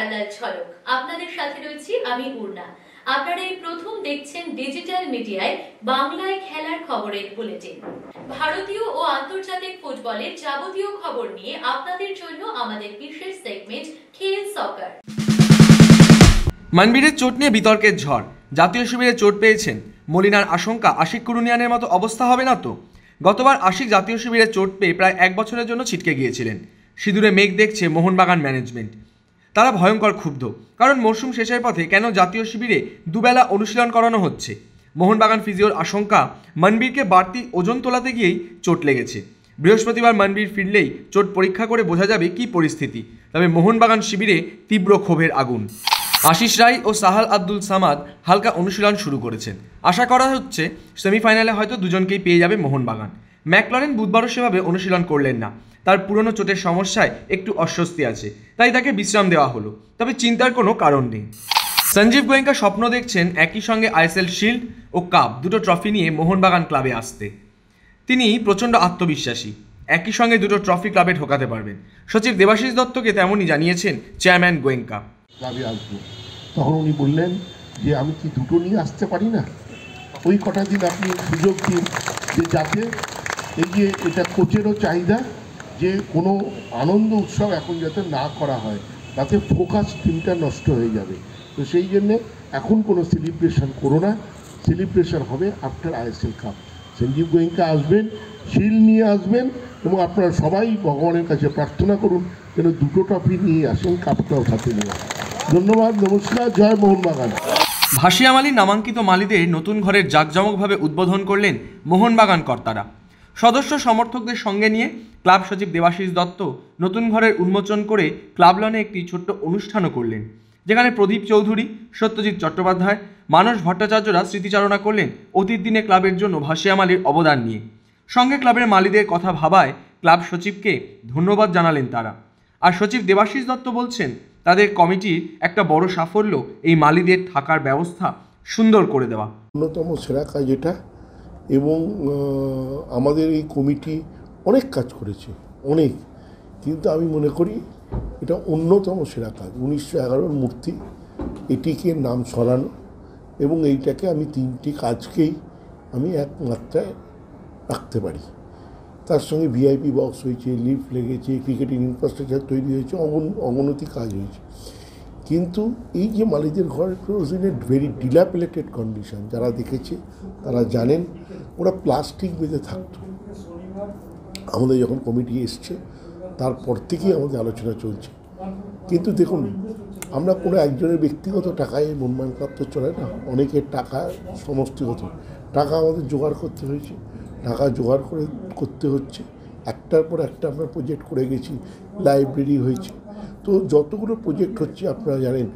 খেলার ঝলক আপনাদের সাথে রয়েছি আমি পূর্ণা। আপনারা এই প্রথম দেখছেন ডিজিটাল মিডিয়ায় বাংলায় খেলার খবরের বুলেটিন। ভারতীয় ও আন্তর্জাতিক ফুটবলের যাবতীয় খবর নিয়ে আপনাদের জন্য আমাদের বিশেষ সেগমেন্ট খেল সকার। মানবীরের চোট নিয়ে বিতর্কের ঝড়। জাতীয় শিবিরে চোট পেয়েছেন মলিনার আশঙ্কা আশিক কুরুনিয়ানের মতো অবস্থা হবে না তো। গতবার আশিক জাতীয় শিবিরে চোট পেয়ে প্রায় 1 বছরের জন্য ছিটকে গিয়েছিলেন। সিঁদুরে মেঘ দেখছে মোহনবাগান ম্যানেজমেন্ট। তারা ভয়ঙ্কর ক্ষুব্ধ, কারণ মরশুম শেষের পথে কেন জাতীয় শিবিরে দুবেলা অনুশীলন করানো হচ্ছে। মোহনবাগান ফিজিওর আশঙ্কা মনবীরকে বাড়তি ওজন তোলাতে গিয়েই চোট লেগেছে। বৃহস্পতিবার মনবীর ফিরলেই চোট পরীক্ষা করে বোঝা যাবে কী পরিস্থিতি। তবে মোহনবাগান শিবিরে তীব্র ক্ষোভের আগুন। আশিস রায় ও সাহাল আব্দুল সামাদ হালকা অনুশীলন শুরু করেছেন। আশা করা হচ্ছে সেমিফাইনালে হয়তো দুজনকেই পেয়ে যাবে মোহনবাগান। ম্যাকলরেন বুধবারও সেভাবে অনুশীলন করলেন না। তার পুরনো চোটের সমস্যায় একটু অস্বস্তি আছে, তাই তাকে বিশ্রাম দেওয়া হলো। তবে চিন্তার কোনো কারণ নেই। সঞ্জীব গোয়েঙ্কা স্বপ্ন দেখছেন একই সঙ্গে আইএসএল শিল্ড ও কাপ দুটো ট্রফি নিয়ে মোহনবাগান ক্লাবে আসতে। তিনি প্রচণ্ড আত্মবিশ্বাসী, একই সঙ্গে দুটো ট্রফি ক্লাবে ঢোকাতে পারবেন। সচিব দেবাশিস দত্তকে তেমনই জানিয়েছেন চেয়ারম্যান গোয়েঙ্কা। ক্লাবে আসবো, তখন উনি বললেন যে আমি কি দুটো নিয়ে আসতে পারি না? ওই কটা দিন আপনি সুযোগ দিন, যে যাতে এই যে এটা কোচেরও চাহিদা যে কোনো আনন্দ উৎসব এখন যাতে না করা হয়, তাতে ফোকাস টিমটা নষ্ট হয়ে যাবে। তো সেই জন্যে এখন কোনো সেলিব্রেশন করো না, সেলিব্রেশন হবে after ISL cup. Sanjiv Goenka আসবেন, শিল নিয়ে আসবেন, এবং আপনারা সবাই ভগবানের কাছে প্রার্থনা করুন যেন দুটো ট্রফি নিয়ে আসেন, কাপটাও সাথে নিয়ে আসেন। ধন্যবাদ, নমস্কার, জয় মোহনবাগান। ভাসিয়াম আলী নামাঙ্কিত মালিদের নতুন ঘরের জাঁকজমকভাবে উদ্বোধন করলেন মোহনবাগান কর্তারা। সদস্য সমর্থকদের সঙ্গে নিয়ে ক্লাব সচিব দেবাশিস দত্ত নতুন ঘরের উন্মোচন করে ক্লাব লনে একটি ছোট্ট অনুষ্ঠানও করলেন, যেখানে প্রদীপ চৌধুরী, সত্যজিৎ চট্টোপাধ্যায়, মানস ভট্টাচার্যরা স্মৃতিচারণা করলেন অতীত দিনে ক্লাবের জন্য ভাসিয়াম আলীর অবদান নিয়ে। সঙ্গে ক্লাবের মালিদের কথা ভাবায় ক্লাব সচিবকে ধন্যবাদ জানালেন তারা। আর সচিব দেবাশিস দত্ত বলছেন তাদের কমিটির একটা বড় সাফল্য এই মালিদের থাকার ব্যবস্থা সুন্দর করে দেওয়া। অন্যতম সেরা কাজ এটা, এবং আমাদের এই কমিটি অনেক কাজ করেছে, অনেক, কিন্তু আমি মনে করি এটা অন্যতম সেরা কাজ। 1911 মূর্তি, এটিকে নাম সরানো, এবং এইটাকে আমি 3টি কাজকেই আমি এক মাত্রায় রাখতে পারি। তার সঙ্গে ভিআইপি বক্স হয়েছে, লিফট লেগেছে, ক্রিকেটিং ইনফ্রাস্ট্রাকচার তৈরি হয়েছে, অগণতি কাজ হয়েছে। কিন্তু এই যে মালিদের ঘর was in a very dilapidated condition. যারা দেখেছে তারা জানেন ওরা প্লাস্টিক বেঁধে থাকতো। আমাদের যখন কমিটি এসছে তারপর থেকেই আমাদের আলোচনা চলছে। কিন্তু দেখুন, আমরা কোনো একজনের ব্যক্তিগত টাকায় মনমান ক্লাব তো চলে না, অনেকের টাকা সমষ্টিগত টাকা আমাদের জোগাড় করতে হয়েছে, টাকা জোগাড় করতে হচ্ছে। একটার পর একটা আমরা প্রজেক্ট করে গেছি, লাইব্রেরি হয়েছে, তো যতগুলো প্রজেক্ট হচ্ছে আপনারা জানেন,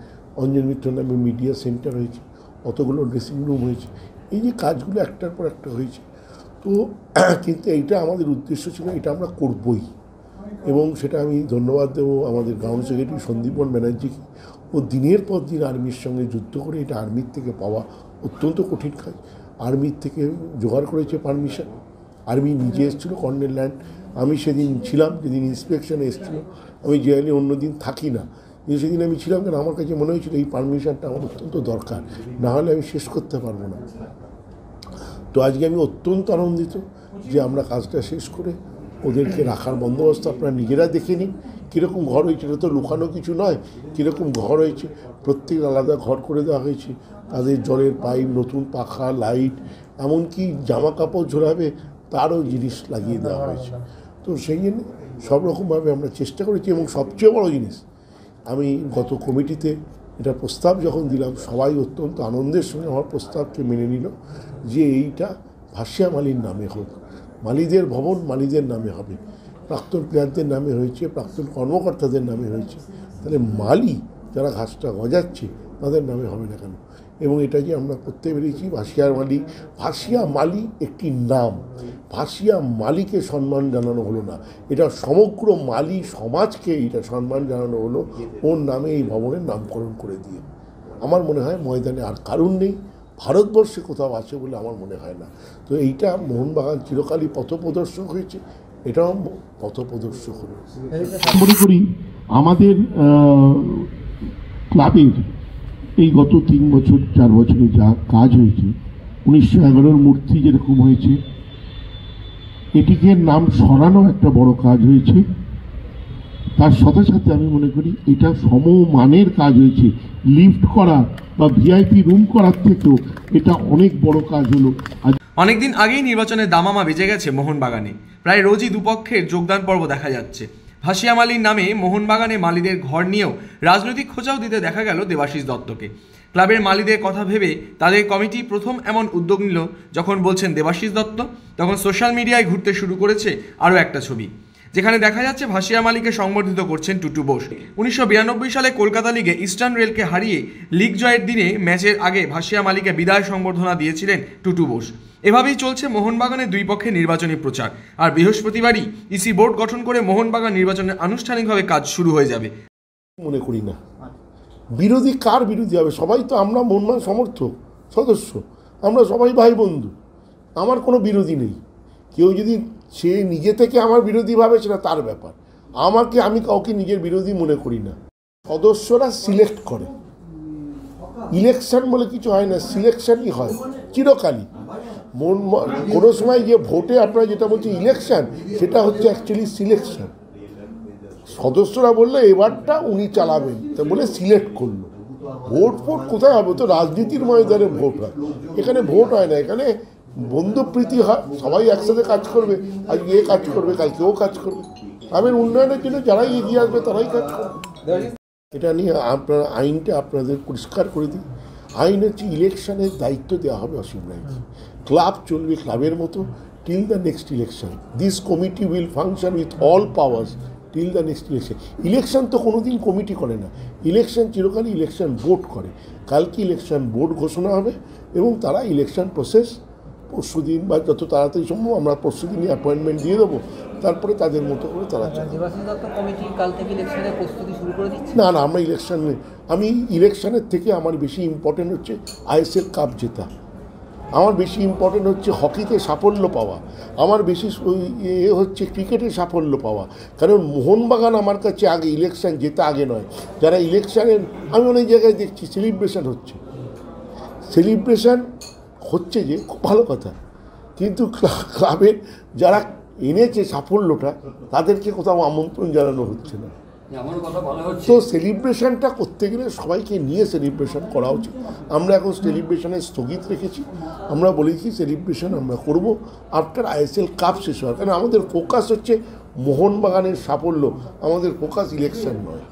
অঞ্জন মিত্র নামে মিডিয়া সেন্টার হয়েছে, অতগুলো ড্রেসিং রুম হয়েছে, এই যে কাজগুলো একটার পর একটা হয়েছে। তো কিন্তু এইটা আমাদের উদ্দেশ্য ছিল, এটা আমরা করবই, এবং সেটা আমি ধন্যবাদ দেবো আমাদের গ্রাউন্ড সেক্রেটারি সন্দীপন ব্যানার্জিকে। ও দিনের পর দিন আর্মির সঙ্গে যুদ্ধ করে এটা আর্মির থেকে পাওয়া অত্যন্ত কঠিন কাজ। আর্মির থেকে জোগাড় করেছে পারমিশন, আর্মি নিজে এসেছিলো কর্নেল ল্যান্ড। আমি সেদিন ছিলাম, যেদিন ইন্সপেকশনে এসেছিলো। আমি জেনারেলি অন্য দিন থাকি না, কিন্তু সেদিন আমি ছিলাম, কেন আমার কাছে মনে হয়েছিল এই পারমিশনটা আমার অত্যন্ত দরকার, না হলে আমি শেষ করতে পারবো না। তো আজকে আমি অত্যন্ত আনন্দিত যে আমরা কাজটা শেষ করে ওদেরকে রাখার বন্দোবস্ত আপনারা নিজেরা দেখে নিন। কীরকম ঘর হয়েছে, এটা তো লুকানো কিছু নয়, কীরকম ঘর হয়েছে। প্রত্যেক আলাদা ঘর করে দেওয়া হয়েছে, তাদের জলের পাইপ, নতুন পাখা, লাইট, এমনকি জামা কাপড় ঝোলাবে তারও জিনিস লাগিয়ে দেওয়া হয়েছে। তো সেই জন্য সব রকমভাবে আমরা চেষ্টা করেছি, এবং সবচেয়ে বড় জিনিস, আমি গত কমিটিতে এটা প্রস্তাব যখন দিলাম, সবাই অত্যন্ত আনন্দের সঙ্গে আমার প্রস্তাবকে মেনে নিল যে এইটা ভাসিয়াম আলীর নামে হোক, মালিদের ভবন মালিদের নামে হবে। প্রাক্তন প্লেয়ারদের নামে হয়েছে, প্রাক্তন কর্মকর্তাদের নামে হয়েছে, তাহলে মালি যারা ঘাসটা গজাচ্ছে তাদের নামে হবে না কেন? এবং এটা যে আমরা করতে পেরেছি, ভাসিয়া মালি একটি নাম, ভাসিয়া মালিকে সম্মান জানানো হলো না, এটা সমগ্র মালি সমাজকে এটা সম্মান জানানো হলো ওর নামে এই ভবনের নামকরণ করে দিয়ে। আমার মনে হয় ময়দানে আর কারণ নেই, ভারতবর্ষে কোথাও আছে বলে আমার মনে হয় না। তো এইটা মোহনবাগান চিরকালই পথপ্রদর্শক হয়েছে, এটাও পথপ্রদর্শক হলো। মনে করি আমাদের ক্লাবের এই গত 3 বছর 4 বছরে যা কাজ হয়েছে, 1911 মূর্তি যেরকম হয়েছে, এটিকে নাম সরানো একটা বড় কাজ হয়েছে। তার সাথে সাথে আমি মনে করি এটা সমমানের কাজ হয়েছে। লিফট করা বা ভিআইপি রুম করার থেকেও এটা অনেক বড় কাজ হলো। অনেকদিন আগেই নির্বাচনের দামামা বেজে গেছে মোহনবাগানে। প্রায় রোজই দুপক্ষের যোগদান পর্ব দেখা যাচ্ছে। ভাসিয়া মালির নামে মোহনবাগানে মালিদের ঘর নিয়েও রাজনৈতিক খোঁচাও দিতে দেখা গেল দেবাশিস দত্তকে। ক্লাবের মালিদের কথা ভেবে তাদের কমিটি প্রথম এমন উদ্যোগ নিল যখন বলছেন দেবাশিস দত্ত, তখন সোশ্যাল মিডিয়ায় ঘুরতে শুরু করেছে আরও একটা ছবি, যেখানে দেখা যাচ্ছে ভাসিয়া মালিকে সংবর্ধিত করছেন টুটু বোস। 1992 সালে কলকাতা লিগে ইস্টার্ন রেলকে হারিয়ে লিগ জয়ের দিনে ম্যাচের আগে ভাসিয়া মালিকে বিদায় সংবর্ধনা দিয়েছিলেন টুটু বোস। এভাবেই চলছে মোহনবাগানের দুই পক্ষে নির্বাচনী প্রচার। আর বৃহস্পতিবারই ইসি বোর্ড গঠন করে মোহনবাগান নির্বাচনের আনুষ্ঠানিকভাবে কাজ শুরু হয়ে যাবে। মনে করি না বিরোধী কার বিরোধী হবে, সবাই তো আমরা মোহনবাগান সমর্থক সদস্য, আমরা সবাই ভাই বন্ধু, আমার কোনো বিরোধী নেই। কেউ যদি সে নিজে থেকে আমার বিরোধী ভাবে সেটা তার ব্যাপার, আমি কাউকে নিজের বিরোধী মনে করি না। সদস্যরা সিলেক্ট করে, ইলেকশন বলে কিছু হয় না, সিলেকশনই হয় চিরকালই। কোনো সময় যে ভোটে আপনারা যেটা বলছেন ইলেকশন, সেটা হচ্ছে অ্যাকচুয়ালি সিলেকশন। সদস্যরা বললে এবারটা উনি চালাবেন, তা বলে সিলেক্ট করলো। ভোট কোথায় হবে? তো রাজনীতির ময়দানে ভোট হয়, এখানে ভোট হয় না, এখানে বন্ধুপ্রীতি হয়, সবাই একসাথে কাজ করবে। আজকে এ কাজ করবে, কালকে ও কাজ করবে। গ্রামের উন্নয়নের জন্য যারাই এগিয়ে আসবে তারাই কাজ করবে। এটা নিয়ে আপনারা আইনটা আপনাদের পরিষ্কার করে দিই। আইন হচ্ছে ইলেকশনের দায়িত্ব দেওয়া হবে অসীম রায়কে। ক্লাব চলবে ক্লাবের মতো till the next election. This committee will function with all powers till the next election. Election তো কোনোদিন কমিটি করে না, ইলেকশন চিরকালই ইলেকশন বোর্ড করে। কালকে ইলেকশন বোর্ড ঘোষণা হবে এবং তারা ইলেকশন প্রসেস পরশু দিন বা যত তাড়াতাড়ি সম্ভব আমরা পরশু দিনই অ্যাপয়েন্টমেন্ট দিয়ে দেবো, তারপরে তাদের মতো করে তারা না আমরা ইলেকশন, আমি ইলেকশনের থেকে আমার বেশি ইম্পর্টেন্ট হচ্ছে আইএসএল কাপ জেতা, আমার বেশি ইম্পর্টেন্ট হচ্ছে হকিতে সাফল্য পাওয়া, আমার বেশি হচ্ছে ক্রিকেটে সাফল্য পাওয়া। কারণ মোহনবাগান আমার কাছে আগে, ইলেকশন জেতা আগে নয়। যারা ইলেকশনের, আমি অনেক জায়গায় দেখছি সেলিব্রেশন হচ্ছে যে খুব ভালো কথা, কিন্তু ক্লাবের যারা এনেছে সাফল্যটা তাদেরকে কোথাও আমন্ত্রণ জানানো হচ্ছে না। তো সেলিব্রেশনটা করতে গেলে সবাইকে নিয়ে সেলিব্রেশন করা উচিত। আমরা এখন সেলিব্রেশনে স্থগিত রেখেছি, আমরা বলেছি সেলিব্রেশন আমরা করব আফটার আইএসএল কাপ শেষ হওয়ার। কারণ আমাদের ফোকাস হচ্ছে মোহনবাগানের সাফল্য, আমাদের ফোকাস ইলেকশন নয়।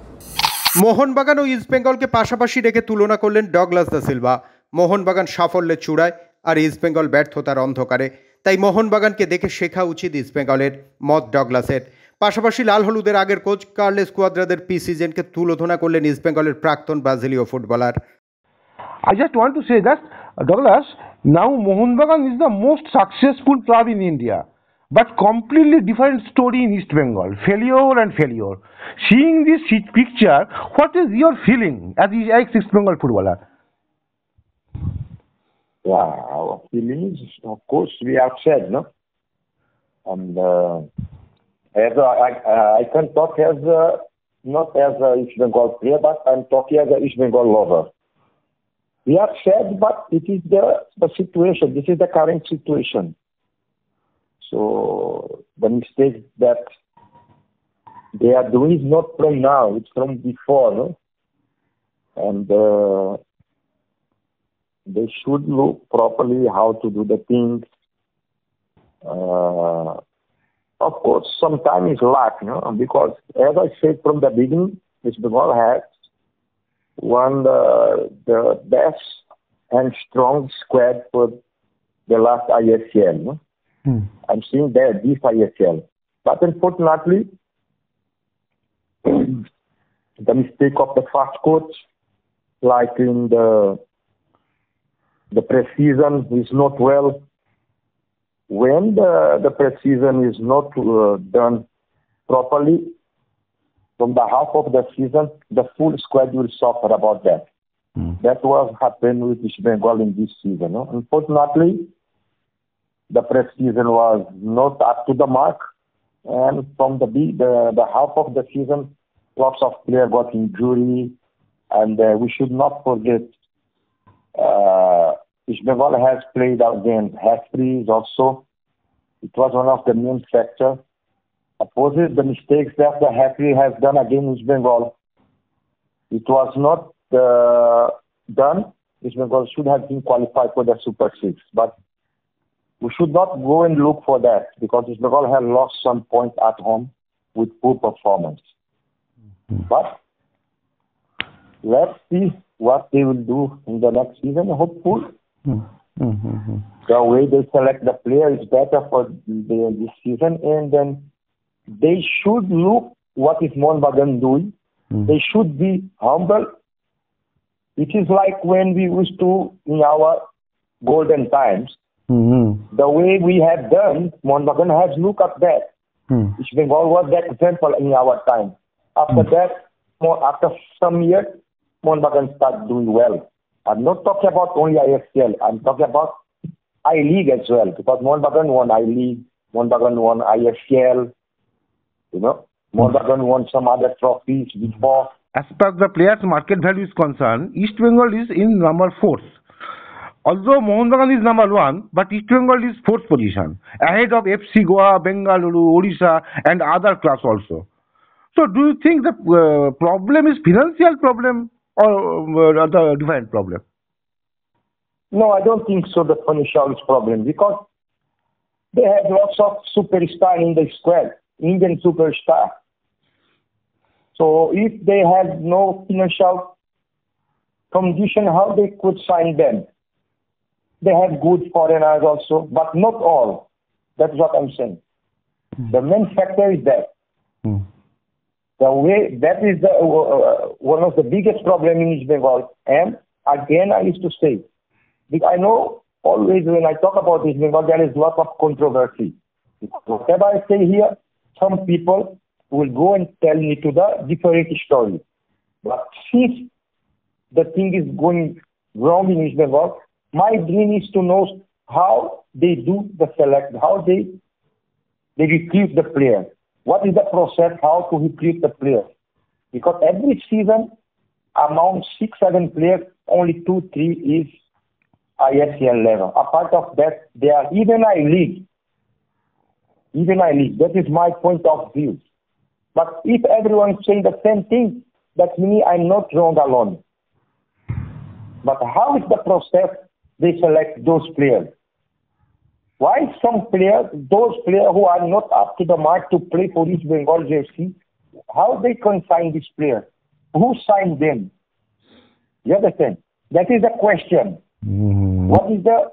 মোহনবাগান ও ইস্টবেঙ্গলকে পাশাপাশি রেখে তুলনা করলেন ডগলাস দা সিলভা। মোহনবাগান সাফল্যের চূড়ায় আর ইস্টবেঙ্গল ব্যর্থতার অন্ধকারে, তাই মোহনবাগানকে দেখে শেখা উচিত ইস্টবেঙ্গলের, মত ডগলাসের। পাশাপাশি লাল হলুদের আগের কোচ কার্লেস কুয়াদ্রাদের সিজনকে তুলোধনা করলেন ইস্টবেঙ্গলের প্রাক্তন ব্রাজিলীয় footballer. I just want to say that, Douglas, now Mohunbagan is the most successful club in India, but completely different story in East Bengal, failure and failure. Seeing this picture, what is your feeling as ex-East Bengal footballer? Yeah, our feelings, of course, we are sad, no? And as I can talk as not as a East Bengal player, but I'm talking as a East Bengal lover. We are sad, but it is the situation. This is the current situation. So the mistake that they are doing is not from now; it's from before, no? And they should look properly how to do the things. Of course, sometimes it's luck, because as I said from the beginning, East Bengal has one the best and strong squad for the last ISL. No? I'm seeing that this ISL, but unfortunately, the mistake of the first coach, like in the pre-season, is not well. When the pre-season is not done properly, from the half of the season, the full squad will suffer about that. That was happened with East Bengal in this season. No? Unfortunately, the pre-season was not up to the mark, and from the half of the season, lots of players got injury, And we should not forget East Bengal has played against referees also. It was one of the main factors. Opposes the mistakes that the referee has done against East Bengal. It was not done. East Bengal should have been qualified for the Super 6. But we should not go and look for that because East Bengal has lost some points at home with poor performance. But let's see what they will do in the next season. Hopefully, the way they select the player is better for this season, and then they should look what is Mohun Bagan doing. They should be humble. It is like when we used to, in our golden times, the way we have done, Mohun Bagan has looked at that. East Bengal was that example in our time. After that, after some years, Mohun Bagan started doing well. I'm not talking about only ISL. I'm talking about I-League as well, because Mohun Bagan won I-League, Mohun Bagan won ISL, Mohun Bagan won some other trophies before. As per the players' market value is concerned, East Bengal is in number 4th. Although Mohun Bagan is number 1, but East Bengal is 4th position, ahead of FC Goa, Bengaluru, Odisha, and other clubs also. So, do you think the problem is financial problem or the different problem? No, I don't think so. The financial problem, because they have lots of superstars in the squad, Indian superstar. So if they had no financial condition, how they could sign them? They have good foreigners also, but not all. That's what I'm saying. The main factor is that. The way that is the one of the biggest problems in East Bengal. And again, I used to say, because I know always when I talk about East Bengal, there is a lot of controversy. Whatever I say here, some people will go and tell me to the different story. But since the thing is going wrong in East Bengal, my dream is to know how they do the select, how they recruit the player. What is the process, how to recruit the player? Because every season, among 6-7 players, only 2-3 is ISL level. Apart of that, they are even I-League. Even I-League. That is my point of view. But if everyone is saying the same thing, that means I'm not wrong alone. But how is the process they select those players? Why some players, those players who are not up to the mark to play for East Bengal JC, how they can sign this player? Who signed them? You understand? That is the question. What is the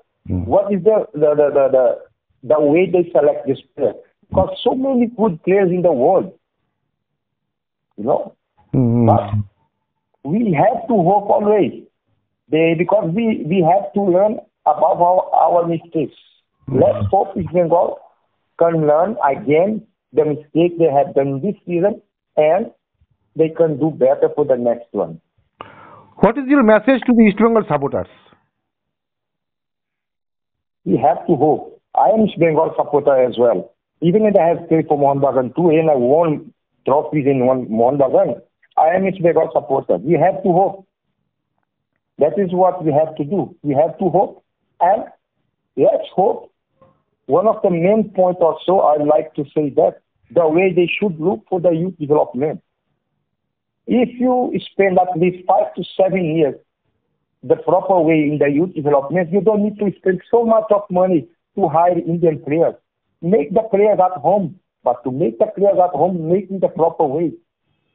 way they select this player? Because so many good players in the world, But we have to hope always. Because we have to learn about our mistakes. Let's hope East Bengal can learn again the mistake they have done this season, and they can do better for the next one. What is your message to the East Bengal supporters? We have to hope. I am East Bengal supporter as well. Even if I have played for Mohun Bagan too, and I won trophies in Mohun Bagan, I am East Bengal supporter. We have to hope. That is what we have to do. We have to hope, and let's hope. One of the main points also, I'd like to say that the way they should look for the youth development. If you spend at least 5 to 7 years the proper way in the youth development, you don't need to spend so much of money to hire Indian players. Make the players at home, but to make the players at home, make it the proper way.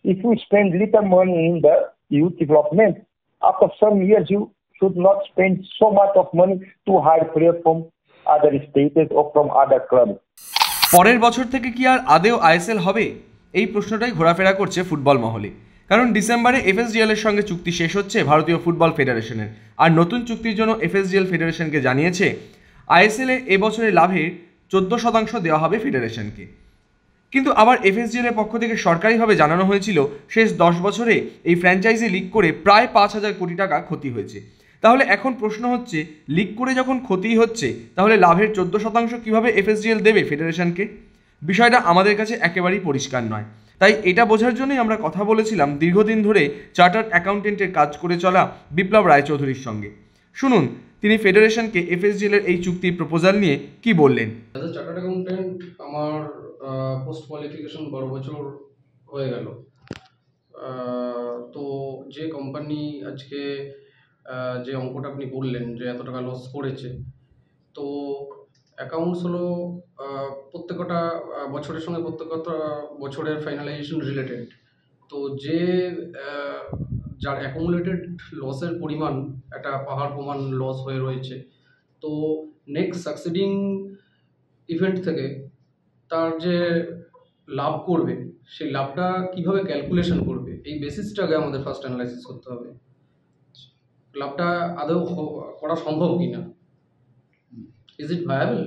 If you spend little money in the youth development, after some years you should not spend so much of money to hire players from other states or from other clubs. পরের বছর থেকে কি আর আদেও ISL হবে? এই প্রশ্নটাই ঘোরাফেরা করছে ফুটবল মহলে। কারণ ডিসেম্বরে এফএসডিএল এর সঙ্গে চুক্তি শেষ হচ্ছে ভারতীয় ফুটবল ফেডারেশনের, আর নতুন চুক্তির জন্য এফএসডিএল ফেডারেশনকে জানিয়েছে আইএসএল এ এবছরের লাভের 14% দেওয়া হবে ফেডারেশনকে। কিন্তু আবার এফএসডিএল এর পক্ষ থেকে সরকারিভাবে জানানো হয়েছিল শেষ 10 বছরে এই ফ্র্যাঞ্চাইজি লিগ করে প্রায় 5,000 কোটি টাকা ক্ষতি হয়েছে। তাহলে এখন প্রশ্ন হচ্ছে, লিগ করে যখন ক্ষতি হচ্ছে তাহলে লাভের 14% কিভাবে এফএসডিএল দেবে ফেডারেশনকে? বিষয়টা আমাদের কাছে একেবারেই পরিষ্কার নয়। তাই এটা বোঝার জন্যই আমরা কথা বলেছিলাম দীর্ঘদিন ধরে চার্টার্ড অ্যাকাউন্টেন্টের কাজ করে চলা বিপ্লব রায়চৌধুরীর সঙ্গে। শুনুন তিনি ফেডারেশনকে এফএসডিএল এর এই চুক্তির প্রপোজাল নিয়ে কি বললেন। অ্যাজ এ চার্টার্ড অ্যাকাউন্টেন্ট আমার পোস্ট কোয়ালিফিকেশন 12 বছর হয়ে গেল। তো যে কোম্পানি আজকে যে অঙ্কটা আপনি বললেন যে এত টাকা লস করেছে, তো অ্যাকাউন্টস হলো প্রত্যেকটা বছরের সঙ্গে প্রত্যেকটা বছরের ফাইনালাইজেশন রিলেটেড। তো যে যার অ্যাকুমুলেটেড লসের পরিমাণ একটা পাহাড় প্রমাণ লস হয়ে রয়েছে, তো নেক্সট সাকসিডিং ইভেন্ট থেকে তার যে লাভ করবে সেই লাভটা কিভাবে ক্যালকুলেশন করবে, এই বেসিসটাকে আমাদের ফার্স্ট অ্যানালাইসিস করতে হবে। লাভটা আদৌ করা সম্ভব কিনা, ইজ ইট ভায়াবল।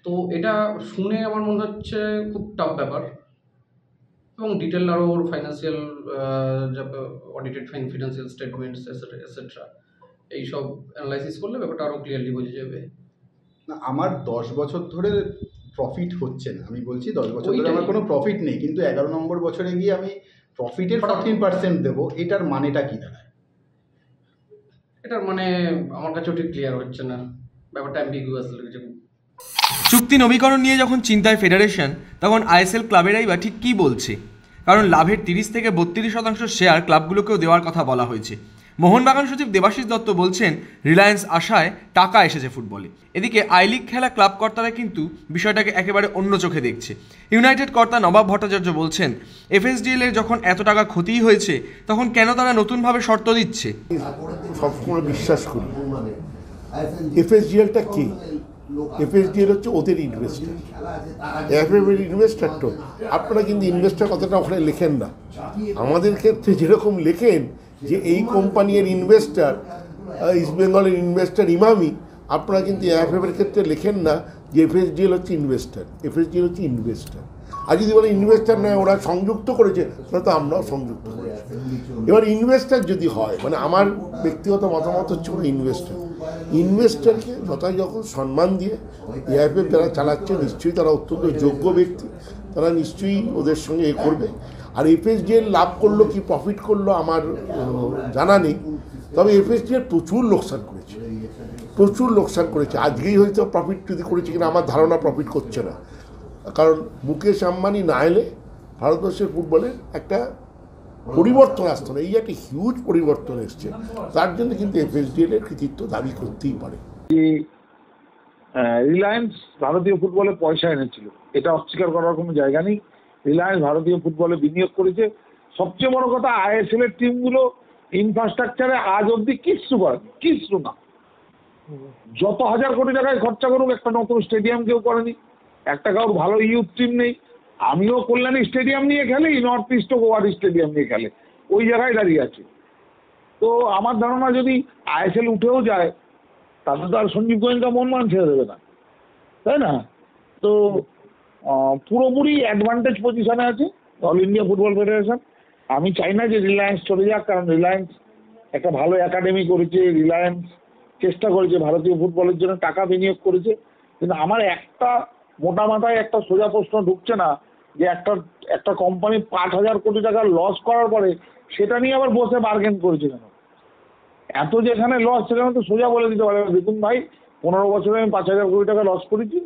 তো এটা শুনে আমার মনে হচ্ছে খুব টাফ ব্যাপার, এবং ডিটেল আরও ওর financial audited financial statements etcetera এইসব অ্যানালাইসিস করলে ব্যাপারটা আরও ক্লিয়ারলি বোঝা যাবে। না, আমার 10 বছর ধরে প্রফিট হচ্ছে না, আমি বলছি 10 বছর ধরে আমার কোনো প্রফিট নেই, কিন্তু 11 নম্বর বছরে গিয়ে আমি প্রফিটের 14% দেবো, এটার মানেটা কি দাঁড়ায়? এটার মানে আমার কাছেও ঠিক ক্লিয়ার হচ্ছে না, ব্যাপারটা অ্যাম্বিগুয়াস লাগছে। চুক্তি নবীকরণ নিয়ে যখন চিন্তায় ফেডারেশন, তখন আইএসএল ক্লাবেরাই বা ঠিক কী বলছে, কারণ লাভের 30 থেকে 32% শেয়ার ক্লাবগুলোকেও দেওয়ার কথা বলা হয়েছে। মোহনবাগান সচিব দেবাশিস দত্ত বলছেন রিলায়েন্স আশায় টাকা এসেছে ফুটবলে। এদিকে আই লিগ খেলা ক্লাব কর্তারা কিন্তু বিষয়টাকে একেবারে অন্য চোখে দেখছে। ইউনাইটেড কর্তা নবাব ভট্টাচার্য বলছেন এফএসডিএল এর যখন এত টাকা ক্ষতি হয়েছে তখন কেন তারা নতুনভাবে শর্ত দিচ্ছে। সবসময় বিশ্বাস করি এফএসডিএলটা কি, এফএসডিএল হচ্ছে ওদের ইনভেস্টার, এফএফের ইনভেস্টার। তো আপনারা কিন্তু ইনভেস্টার কথাটা ওখানে লেখেন না, আমাদের ক্ষেত্রে যেরকম লেখেন যে এই কোম্পানির ইনভেস্টার ইস্ট বেঙ্গলের ইনভেস্টার ইমামি, আপনারা কিন্তু এফএফের ক্ষেত্রে লেখেন না যে এফএসডিএল হচ্ছে ইনভেস্টার। এফএসডিএল হচ্ছে ইনভেস্টার। আর যদি বলে ইনভেস্টার নয় ওরা সংযুক্ত করেছে, তাহলে তো আমরাও সংযুক্ত করেছি। এবার ইনভেস্টার যদি হয়, মানে আমার ব্যক্তিগত মতামত হচ্ছে ওরা ইনভেস্টার। ইনভেস্টারকে যথাযথ সম্মান দিয়ে এআইএফএফ যারা চালাচ্ছে নিশ্চয়ই তারা অত্যন্ত যোগ্য ব্যক্তি, তারা নিশ্চয়ই ওদের সঙ্গে এ করবে। আর এফএসডিএল লাভ করলো কি প্রফিট করলো আমার জানা নেই, তবে এফএসডিএল প্রচুর লোকসান করেছে, প্রচুর লোকসান করেছে। আজকেই হয়তো প্রফিট যদি করেছে কিনা আমার ধারণা প্রফিট করছে না, কারণ মুকেশ আম্বানি না এলে ভারতবর্ষের ফুটবলের একটা পরিবর্তন আসতো না। এই একটা হিউজ পরিবর্তন এসছে, তার জন্য কিন্তু এফএসডিএল এর কৃতিত্ব দাবি করতেই পারে। রিলায়েন্স ভারতীয় ফুটবলে পয়সা এনেছিল, এটা অস্বীকার করার কোনো জায়গা নেই। রিলায়েন্স ভারতীয় ফুটবলে বিনিয়োগ করেছে। সবচেয়ে বড় কথা, আইএসএল এর টিমগুলো ইনফ্রাস্ট্রাকচারে আজ অব্দি কিচ্ছু করেনি, কিচ্ছু না। যত হাজার কোটি টাকায় খরচা করুক, একটা নতুন স্টেডিয়াম কেউ করেনি, একটা কারোর ভালো ইউথ টিম নেই। আমিও কল্যাণী স্টেডিয়াম নিয়ে খেলি, নর্থ ইস্টও গোয়ার স্টেডিয়াম নিয়ে খেলে, ওই জায়গায় দাঁড়িয়ে আছে। তো আমার ধারণা যদি আইএসএল উঠেও যায়, তাতে তো আর সঞ্জীব গোয়েঙ্কা মনমান ছেড়ে দেবে না, তাই না? তো পুরোপুরি অ্যাডভান্টেজ পজিশনে আছে অল ইন্ডিয়া ফুটবল ফেডারেশন। আমি চাই না যে রিলায়েন্স চলে যাক, কারণ রিলায়েন্স একটা ভালো একাডেমি করেছে, রিলায়েন্স চেষ্টা করেছে ভারতীয় ফুটবলের জন্য টাকা বিনিয়োগ করেছে। কিন্তু আমার একটা মোটা মাথায় একটা সোজা প্রশ্ন ঢুকছে না যে একটা কোম্পানি 5,000 কোটি টাকা লস করার পরে সেটা নিয়ে আবার বসে বার্গেন করেছে কেন? এত যেখানে লস সেখানে তো সোজা বলে দিতে পারে, দেখুন ভাই 15 বছরে আমি 5,000 কোটি টাকা লস করেছি,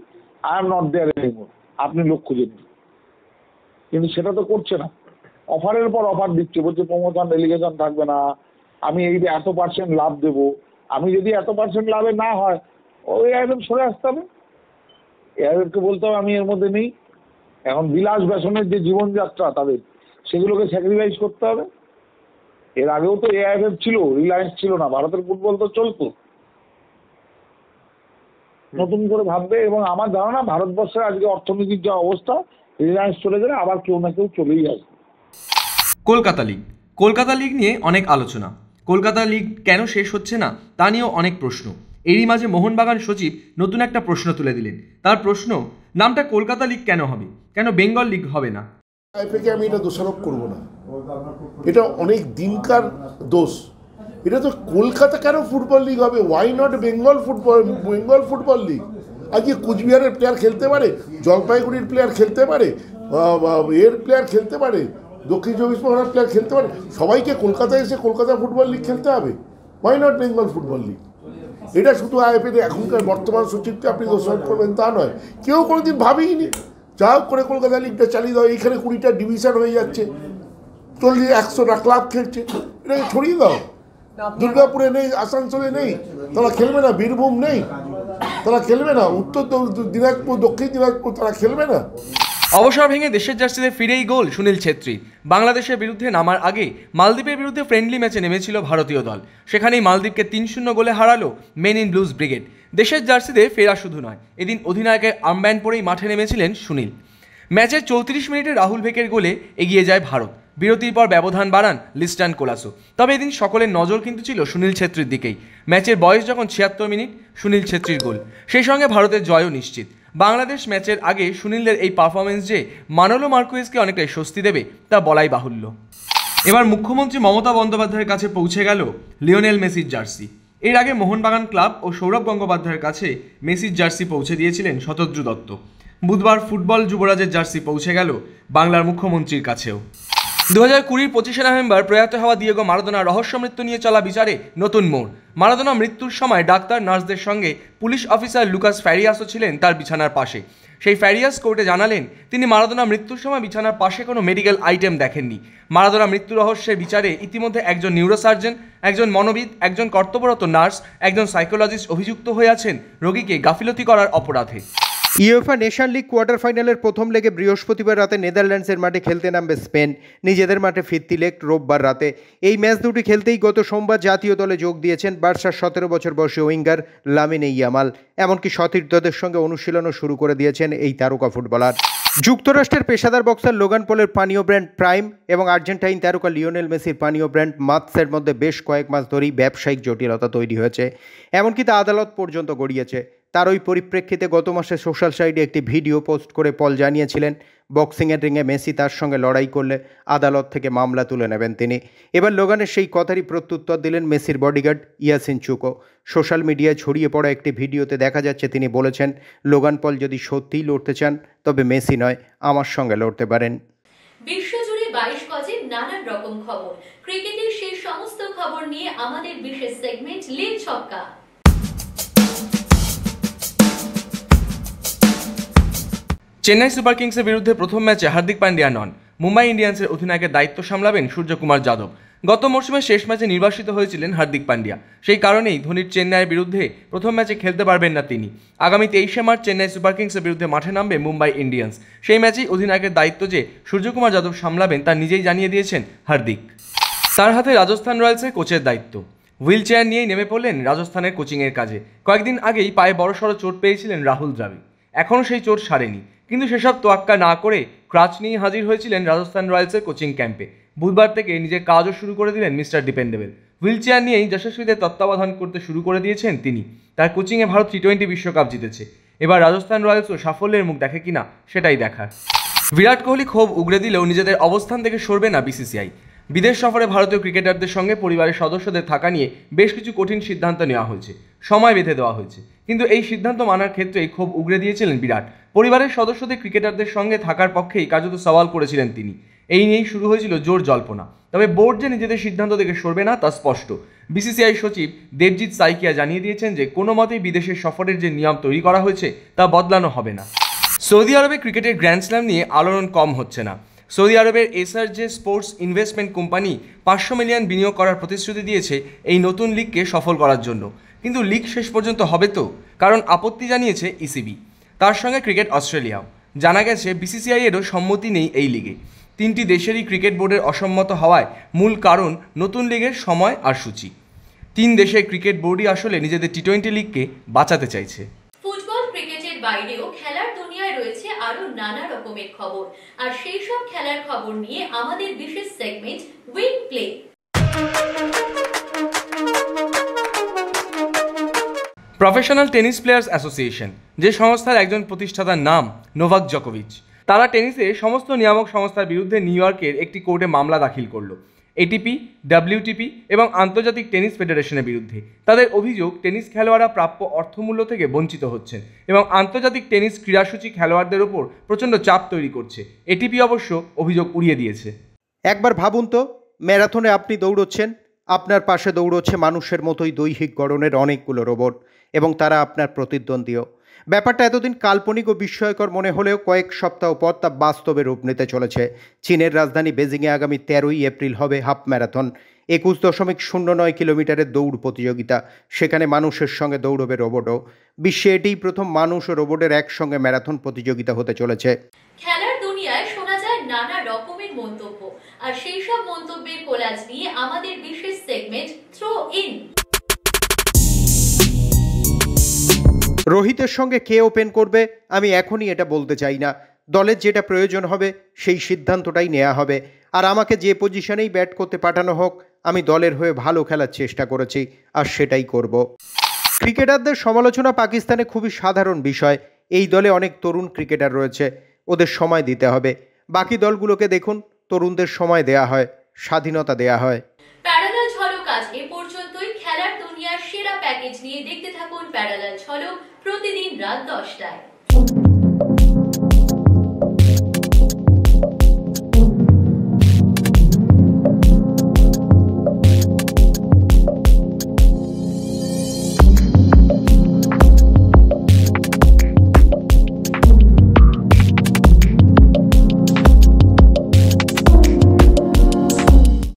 I am not there anymore, আপনি লোক খুঁজে নিন। কিন্তু সেটা তো করছে না, অফারের পর অফার দিচ্ছে, বলছে প্রমোশন ডেলিগেশন থাকবে না, আমি এই যে এত % লাভ দেবো। আমি যদি এত % লাভে না হয়, ওই একদম সরে আসতে হবে, এদেরকে বলতে হবে আমি এর মধ্যে নেই। এখন বিলাস ব্যসনের যে জীবনযাত্রা তাদের, সেগুলোকে স্যাক্রিফাইস করতে হবে। এর আগেও তো এআইএফএফ ছিল, রিলায়েন্স ছিল না, ভারতের ফুটবল তো চলতো। নতুন করে ভাববে, এবং আমার ধারণা ভারতবর্ষের আজকে অর্থনীতির যা অবস্থা, রিলায়েন্স চলে গেলে আবার কেউ না কেউ চলেই আসবে। কলকাতা লিগ নিয়ে অনেক আলোচনা। কলকাতা লিগ কেন শেষ হচ্ছে না তা নিয়েও অনেক প্রশ্ন। এরই মাঝে মোহনবাগান সচিব নতুন একটা প্রশ্ন তুলে দিলেন। তার প্রশ্ন, নামটা কলকাতা লিগ কেন হবে, কেন বেঙ্গল লিগ হবে না? আইপিএলকে আমি এটা দোষারোপ করব না, এটা অনেক দিনকার দোষ। এটা তো কলকাতা কেন ফুটবল লিগ হবে, why not Bengal football league? আজকে কুচবিহারের প্লেয়ার খেলতে পারে, জলপাইগুড়ির প্লেয়ার খেলতে পারে, এর প্লেয়ার খেলতে পারে, দক্ষিণ চব্বিশ পরগনার প্লেয়ার খেলতে পারে, সবাইকে কলকাতায় এসে কলকাতা ফুটবল লিগ খেলতে হবে? Why not Bengal football league? এটা শুধু আইএফএ এখনকার বর্তমান সচিবকে আপনি দোষারোপ করবেন তা নয়, কেউ কোনোদিন ভাবেইনি। যা হোক করে কলকাতা লিগটা চালিয়ে দাও, এইখানে 20টা ডিভিশন হয়ে যাচ্ছে, 100টা ক্লাব খেলছে, এটাকে ছড়িয়ে দাও। দুর্গাপুরে নেই, আসানসোলে নেই, তারা খেলবে না? বীরভূম নেই, তারা খেলবে না? উত্তর দিনাজপুর, দক্ষিণ দিনাজপুর, তারা খেলবে না? অবসর ভেঙে দেশের জার্সিতে ফিরেই গোল সুনীল ছেত্রী। বাংলাদেশের বিরুদ্ধে নামার আগে মালদ্বীপের বিরুদ্ধে ফ্রেন্ডলি ম্যাচে নেমেছিল ভারতীয় দল, সেখানেই মালদ্বীপকে 3-0 গোলে হারালো মেন ইন ব্লুজ ব্রিগেড। দেশের জার্সিতে ফেরা শুধু নয়, এদিন অধিনায়কের আর্মব্যান্ড পরেই মাঠে নেমেছিলেন সুনীল। ম্যাচের 34 মিনিটে রাহুল ভেকের গোলে এগিয়ে যায় ভারত। বিরতির পর ব্যবধান বাড়ান লিস্টান কোলাসো। তবে এদিন সকলের নজর কিন্তু ছিল সুনীল ছেত্রীর দিকেই। ম্যাচের বয়স যখন 76 মিনিট, সুনীল ছেত্রীর গোল, সেই সঙ্গে ভারতের জয়ও নিশ্চিত। বাংলাদেশ ম্যাচের আগে সুনীলের এই পারফরমেন্স যে মানোলো মার্কুয়েজকে অনেকটাই স্বস্তি দেবে তা বলাই বাহুল্য। এবার মুখ্যমন্ত্রী মমতা বন্দ্যোপাধ্যায়ের কাছে পৌঁছে গেল লিওনেল মেসির জার্সি। এর আগে মোহনবাগান ক্লাব ও সৌরভ গঙ্গোপাধ্যায়ের কাছে মেসির জার্সি পৌঁছে দিয়েছিলেন শতদ্রু দত্ত। বুধবার ফুটবল যুবরাজের জার্সি পৌঁছে গেল বাংলার মুখ্যমন্ত্রীর কাছেও। 2020 25শে নভেম্বর প্রয়াত হওয়া দিয়েগো মারাদোনার রহস্য মৃত্যু নিয়ে চলা বিচারে নতুন মোড়। মারাদোনা মৃত্যুর সময় ডাক্তার, নার্সদের সঙ্গে পুলিশ অফিসার লুকাস ফ্যারিয়াসও ছিলেন তার বিছানার পাশে। সেই ফ্যারিয়াস কোর্টে জানালেন তিনি মারাদোনা মৃত্যুর সময় বিছানার পাশে কোনো মেডিকেল আইটেম দেখেননি। মারাদোনা মৃত্যু রহস্যের বিচারে ইতিমধ্যে একজন নিউরোসার্জন, একজন মনোবিদ, একজন কর্তব্যরত নার্স, একজন সাইকোলজিস্ট অভিযুক্ত হয়ে আছেন রোগীকে গাফিলতি করার অপরাধে। ইউএফা নেশন লিগ কোয়ার্টার ফাইনালের প্রথম লেগে বৃহস্পতিবার রাতে নেদারল্যান্ডসের মাঠে খেলতে নামবে স্পেন, নিজেদের মাঠে ফিরতি লেগ রোববার রাতে। এই ম্যাচ দুটি খেলতেই গত সোমবার জাতীয় দলে যোগ দিয়েছেন বার্সার 17 বছর বয়সী উইঙ্গার লামিনে ইয়ামাল। এমনকি সতীর্থদের সঙ্গে অনুশীলনও শুরু করে দিয়েছেন এই তারকা ফুটবলার। যুক্তরাষ্ট্রের পেশাদার বক্সার লোগান পলের পানীয় ব্র্যান্ড প্রাইম এবং আর্জেন্টাইন তারকা লিওনেল মেসির পানীয় ব্র্যান্ড মাৎসের মধ্যে বেশ কয়েক মাস ধরেই ব্যবসায়িক জটিলতা তৈরি হয়েছে, এমনকি তা আদালত পর্যন্ত গড়িয়েছে। তার ওই পরিপ্রেক্ষিতে গত মাসে সোশ্যাল সাইটে একটি ভিডিও পোস্ট করে পল জানিয়েছিলেন বক্সিংয়ের রিংয়ে মেসি তার সঙ্গে লড়াই করলে আদালত থেকে মামলা তুলে নেবেন তিনি। এবার লোগানের সেই কথারই প্রত্যুত্তর দিলেন মেসির বডিগার্ড ইয়াসিন চুকো। সোশ্যাল মিডিয়ায় ছড়িয়ে পড়া একটি ভিডিওতে দেখা যাচ্ছে তিনি বলেছেন, লোগান পল যদি সত্যিই লড়তে চান তবে মেসি নয়, আমার সঙ্গে লড়তে পারেন। বিশ্বজুড়ে 22 গজের নানান রকম খবর, ক্রিকেটের সেই সমস্ত খবর নিয়ে আমাদের বিশেষ সেগমেন্ট লীগ ছক্কা। চেন্নাই সুপার কিংসের বিরুদ্ধে প্রথম ম্যাচে হার্দিক পান্ডিয়া নন, মুম্বাই ইন্ডিয়ান্সের অধিনায়কের দায়িত্ব সামলাবেন সূর্যকুমার যাদব। গত মরশুমে শেষ ম্যাচে নির্বাসিত হয়েছিলেন হার্দিক পান্ডিয়া, সেই কারণেই ধোনির চেন্নাইয়ের বিরুদ্ধে প্রথম ম্যাচে খেলতে পারবেন না তিনি। আগামী 23শে মার্চ চেন্নাই সুপার কিংসের বিরুদ্ধে মাঠে নামবে মুম্বাই ইন্ডিয়ান্স। সেই ম্যাচেই অধিনায়কের দায়িত্ব যে সূর্যকুমার যাদব সামলাবেন তা নিজেই জানিয়ে দিয়েছেন হার্দিক। তার হাতে রাজস্থান রয়্যালসের কোচের দায়িত্ব। হুইল চেয়ার নিয়েই নেমে পড়লেন রাজস্থানের কোচিংয়ের কাজে। কয়েকদিন আগেই পায়ে বড়সড় চোট পেয়েছিলেন রাহুল দ্রাবিড়, এখনও সেই চোট সারেনি, কিন্তু সেসব তোয়াক্কা না করে ক্রাচ নিয়ে হাজির হয়েছিলেন রাজস্থান রয়্যালসের কোচিং ক্যাম্পে। বুধবার থেকে নিজের কাজও শুরু করে দিলেন মিস্টার ডিপেন্ডেবল। হুইল চেয়ার নিয়েই যশস্বীদের তত্ত্বাবধান করতে শুরু করে দিয়েছেন তিনি। তার কোচিংয়ে ভারত টি-20 বিশ্বকাপ জিতেছে। এবার রাজস্থান রয়্যালসও সাফল্যের মুখ দেখে কিনা সেটাই দেখার। বিরাট কোহলি ক্ষোভ উগড়ে দিলেও নিজেদের অবস্থান থেকে সরবে না বিসিসিআই। বিদেশ সফরে ভারতীয় ক্রিকেটারদের সঙ্গে পরিবারের সদস্যদের থাকা নিয়ে বেশ কিছু কঠিন সিদ্ধান্ত নেওয়া হয়েছে, সময় বেঁধে দেওয়া হয়েছে, কিন্তু এই সিদ্ধান্ত মানার ক্ষেত্রেই ক্ষোভ উগড়ে দিয়েছিলেন বিরাট। পরিবারের সদস্যদের ক্রিকেটারদের সঙ্গে থাকার পক্ষেই কার্যত সওয়াল করেছিলেন তিনি। এই নিয়েই শুরু হয়েছিল জোর জল্পনা। তবে বোর্ড যে নিজেদের সিদ্ধান্ত থেকে সরবে না তা স্পষ্ট। বিসিসিআই সচিব দেবজিৎ সাইকিয়া জানিয়ে দিয়েছেন যে কোনো মতেই বিদেশের সফরের যে নিয়ম তৈরি করা হয়েছে তা বদলানো হবে না। সৌদি আরবে ক্রিকেটের গ্র্যান্ড স্ল্যাম নিয়ে আলোড়ন কম হচ্ছে না। সৌদি আরবের এসআরজে স্পোর্টস ইনভেস্টমেন্ট কোম্পানি 500 মিলিয়ন বিনিয়োগ করার প্রতিশ্রুতি দিয়েছে এই নতুন লিগকে সফল করার জন্য। কিন্তু লিগ শেষ পর্যন্ত হবে তো? কারণ আপত্তি জানিয়েছে ইসিবি, তার সঙ্গে ক্রিকেট অস্ট্রেলিয়াও। জানা গেছে বিসিসিআই এরও সম্মতি নেই এই লিগে। 3টি দেশেরই ক্রিকেট বোর্ডের অসম্মত হওয়ায় মূল কারণ নতুন লিগের সময় আর সূচি। 3 দেশের ক্রিকেট বোর্ডই আসলে নিজেদের টি-20 লিগকে বাঁচাতে চাইছে। ফুটবল ক্রিকেটের বাইরেও খেলার দুনিয়ায় রয়েছে আরো নানা রকমের খবর, আর সেই সব খেলার খবর নিয়ে আমাদের বিশেষ segment wing play. Professional tennis players association, যে সংস্থার একজন প্রতিষ্ঠাতার নাম নোভাক জকোভিচ, তারা টেনিসে সমস্ত নিয়ামক সংস্থার বিরুদ্ধে নিউ ইয়র্কের একটি কোর্টে মামলা দাখিল করল। এটিপি, ডাব্লিউটিপি এবং আন্তর্জাতিক টেনিস ফেডারেশনের বিরুদ্ধে। তাদের অভিযোগ, টেনিস খেলোয়াড়রা প্রাপ্য অর্থমূল্য থেকে বঞ্চিত হচ্ছেন এবং আন্তর্জাতিক টেনিস ক্রীড়াসূচি খেলোয়াড়দের ওপর প্রচণ্ড চাপ তৈরি করছে। এটিপি অবশ্য অভিযোগ উড়িয়ে দিয়েছে। একবার ভাবুন তো, ম্যারাথনে আপনি দৌড়চ্ছেন, আপনার পাশে দৌড়চ্ছে মানুষের মতোই দৈহিক গড়নের অনেকগুলো রোবট এবং তারা আপনার প্রতিদ্বন্দ্বীও। ব্যাপারটা এতদিন কাল্পনিক ও বিস্ময়কর মনে হলেও কয়েক সপ্তাহ পর তা বাস্তবে রূপ নিতে চলেছে। চীনের রাজধানী বেজিংয়ে আগামী 13ই এপ্রিল হবে হাফ ম্যারাথন, 21.09 কিলোমিটারের দৌড় প্রতিযোগিতা। সেখানে মানুষের সঙ্গে দৌড়বে রোবটও। বিশ্বে এটিই প্রথম মানুষ ও রোবটের একসঙ্গে ম্যারাথন প্রতিযোগিতা হতে চলেছে। খেলার দুনিয়ায় শোনা যায় নানা রকমের মন্তব্য, আর সেই সব মন্তব্যের কোলাজ নিয়ে আমাদের বিশেষ সেগমেন্ট থ্রো ইন। রোহিতের সঙ্গে কে ওপেন করবে আমি এখনই এটা বলতে চাই না। দলের যেটা প্রয়োজন হবে সেই সিদ্ধান্তটাই নেওয়া হবে। আর আমাকে যে পজিশনেই ব্যাট করতে পাঠানো হোক, আমি দলের হয়ে ভালো খেলার চেষ্টা করেছি আর সেটাই করব। ক্রিকেটারদের সমালোচনা পাকিস্তানে খুবই সাধারণ বিষয়। এই দলে অনেক তরুণ ক্রিকেটার রয়েছে, ওদের সময় দিতে হবে। বাকি দলগুলোকে দেখুন, তরুণদের সময় দেয়া হয়, স্বাধীনতা দেয়া হয়। প্যারালাল ঝলক আজ এ পর্যন্তই। খেলার দুনিয়ার সেরা প্যাকেজ নিয়ে দেখতে থাকুন প্যারালাল ঝলক প্রতিদিন রাত 10টায়।